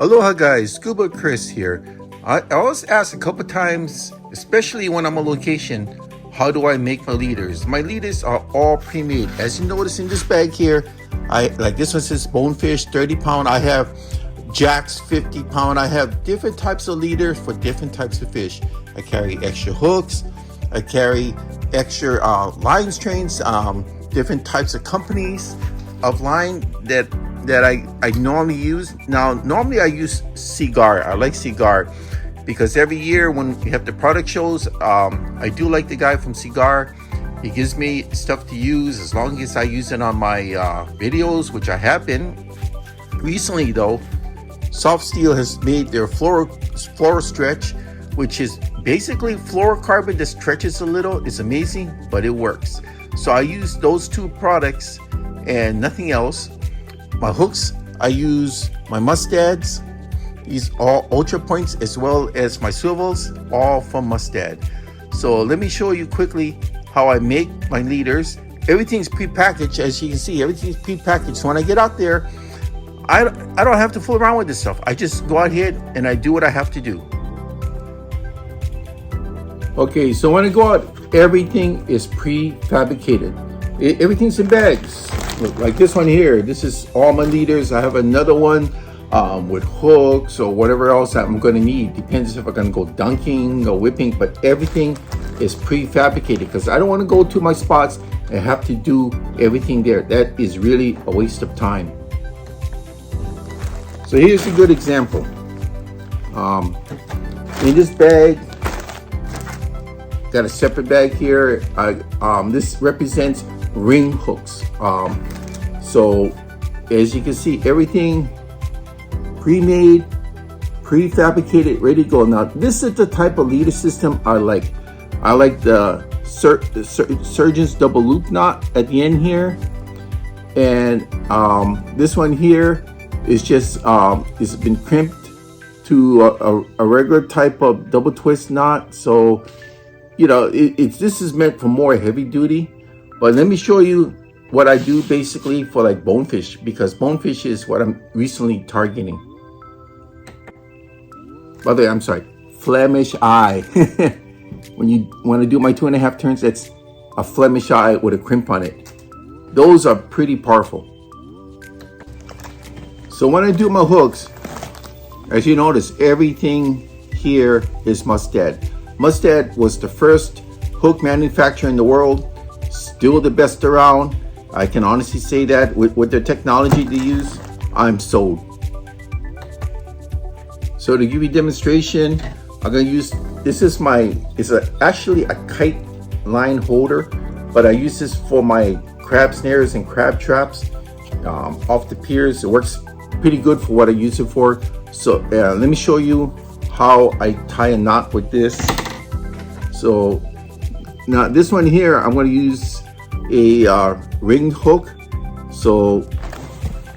Aloha guys, Scuba Chris here. I always ask a couple times, especially when I'm on location, how do I make my leaders? My leaders are all pre-made. As you notice in this bag here, I like this one says Bonefish 30 pound. I have Jacks 50 pound. I have different types of leaders for different types of fish. I carry extra hooks. I carry extra line strains, different types of companies of line that I normally use. Now, normally I use Seaguar. I like Seaguar because every year when we have the product shows, I do like the guy from Seaguar. He gives me stuff to use as long as I use it on my videos, which I have been. Recently though, Soft Steel has made their Fluoro-Stretch, which is basically fluorocarbon that stretches a little. It's amazing, but it works. So I use those two products and nothing else. My hooks, I use my Mustads. These all ultra points, as well as my swivels, all from Mustad. So let me show you quickly how I make my leaders. Everything's pre-packaged, as you can see. Everything's pre-packaged. So when I get out there, I don't have to fool around with this stuff. I just go ahead and I do what I have to do. Okay, so when I go out, everything is pre-fabricated. Everything's in bags. Look, like this one here. This is all my leaders. I have another one with hooks or whatever else I'm going to need. Depends if I'm going to go dunking or whipping, but everything is pre-fabricated because I don't want to go to my spots and have to do everything there. That is really a waste of time. So here's a good example. In this bag, got a separate bag here. This represents ring hooks. So as you can see, everything pre-made, pre-fabricated, ready to go. Now this is the type of leader system I like. I like the surgeon's double loop knot at the end here, and this one here is just it's been crimped to a regular type of double twist knot. So you know, this is meant for more heavy duty. But let me show you what I do basically for like bonefish, because bonefish is what I'm recently targeting. By the way, I'm sorry, Flemish eye. When you want to do my 2.5 turns, that's a Flemish eye with a crimp on it. Those are pretty powerful. So when I do my hooks, as you notice, everything here is Mustad. Mustad was the first hook manufacturer in the world, still the best around. I can honestly say that with their technology they use, I'm sold. So to give you a demonstration, I'm going to use, this is actually a kite line holder, but I use this for my crab snares and crab traps off the piers. It works pretty good for what I use it for. So let me show you how I tie a knot with this. So now this one here, I'm going to use a ringed hook. So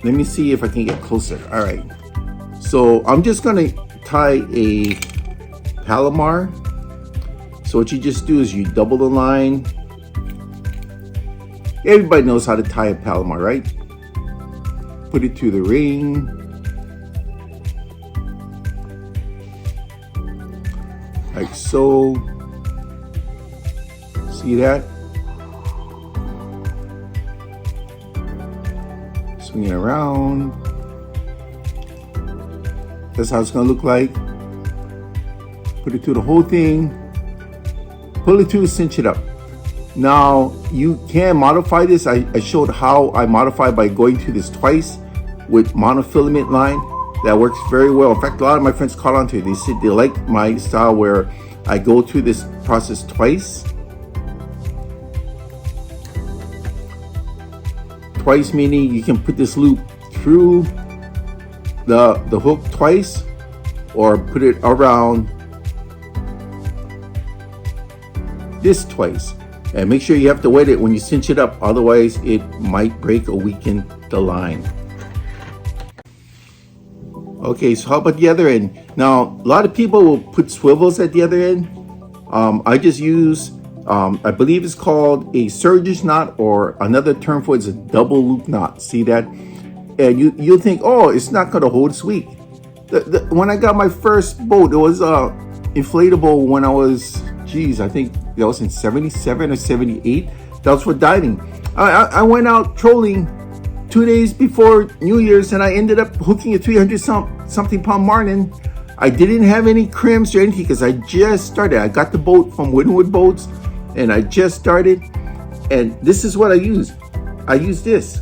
let me see if I can get closer. All right. So I'm just going to tie a Palomar. So what you just do is you double the line. Everybody knows how to tie a Palomar, right? Put it to the ring. Like so. See that? Swing it around. That's how it's gonna look like. Put it through the whole thing. Pull it through, cinch it up. Now you can modify this. I showed how I modify by going through this twice with monofilament line. That works very well. In fact, a lot of my friends caught on to it. They said they like my style where I go through this process twice. Twice meaning you can put this loop through the hook twice, or put it around this twice. And make sure you have to wet it when you cinch it up, otherwise it might break or weaken the line. Okay, so how about the other end? Now, a lot of people will put swivels at the other end. I just use, I believe it's called a surgeon's knot, or another term for it is a double loop knot. See that? And you'll think, oh, it's not gonna hold, it's weak. When I got my first boat, it was inflatable when I was, geez, I think that was in 77 or 78. That was for diving. I went out trolling 2 days before New Year's, and I ended up hooking a 300 something pound Marlin. I didn't have any crimps or anything because I just started. I got the boat from Winwood Boats, and I just started. And this is what I use. I use this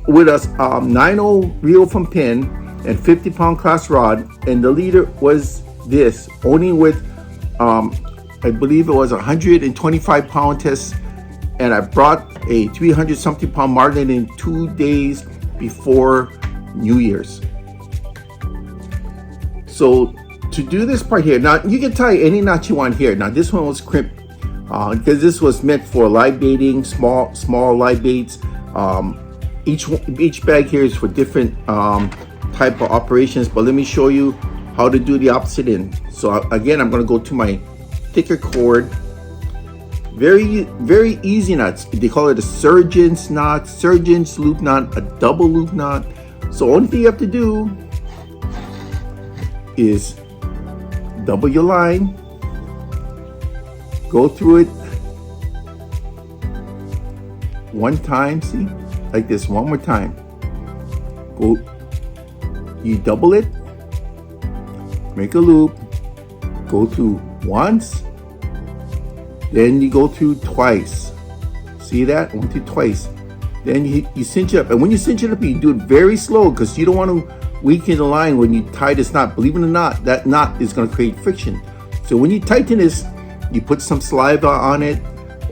with a 9.0 reel from Penn and 50-pound class rod, and the leader was this, only with I believe it was 125 pound test, and I brought a 300 something pound Marlin in 2 days before New Year's. So to do this part here, now you can tie any knot you want here. Now this one was crimped because this was meant for live baiting, small live baits. Each bag here is for different type of operations, but let me show you how to do the opposite end. So again, I'm going to go to my thicker cord. Very easy knots. They call it a surgeon's knot, surgeon's loop knot, a double loop knot. So only thing you have to do is double your line, go through it one time, see, like this, one more time. Go, you double it, make a loop, go through once, then you go through twice. See that? One through twice. Then you cinch it up, and when you cinch it up, you do it very slow because you don't want to weaken the line when you tie this knot. Believe it or not, that knot is going to create friction. So when you tighten this, you put some saliva on it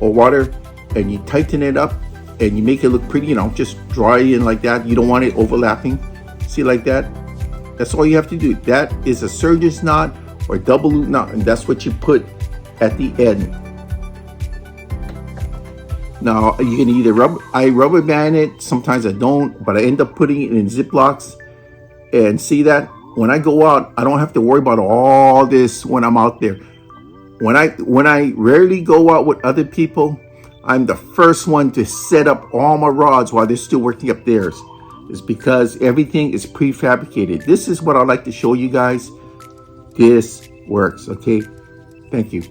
or water, and you tighten it up, and you make it look pretty. You know, just draw it in like that. You don't want it overlapping. See, like that? That's all you have to do. That is a surgeon's knot or double loop knot, and that's what you put at the end. Now you can either rubber band it. Sometimes I don't, but I end up putting it in Ziplocs. And see that when I go out, I don't have to worry about all this when I'm out there. When I rarely go out with other people, I'm the first one to set up all my rods while they're still working up theirs. It's because everything is prefabricated. This is what I like to show you guys. This works, okay? Thank you.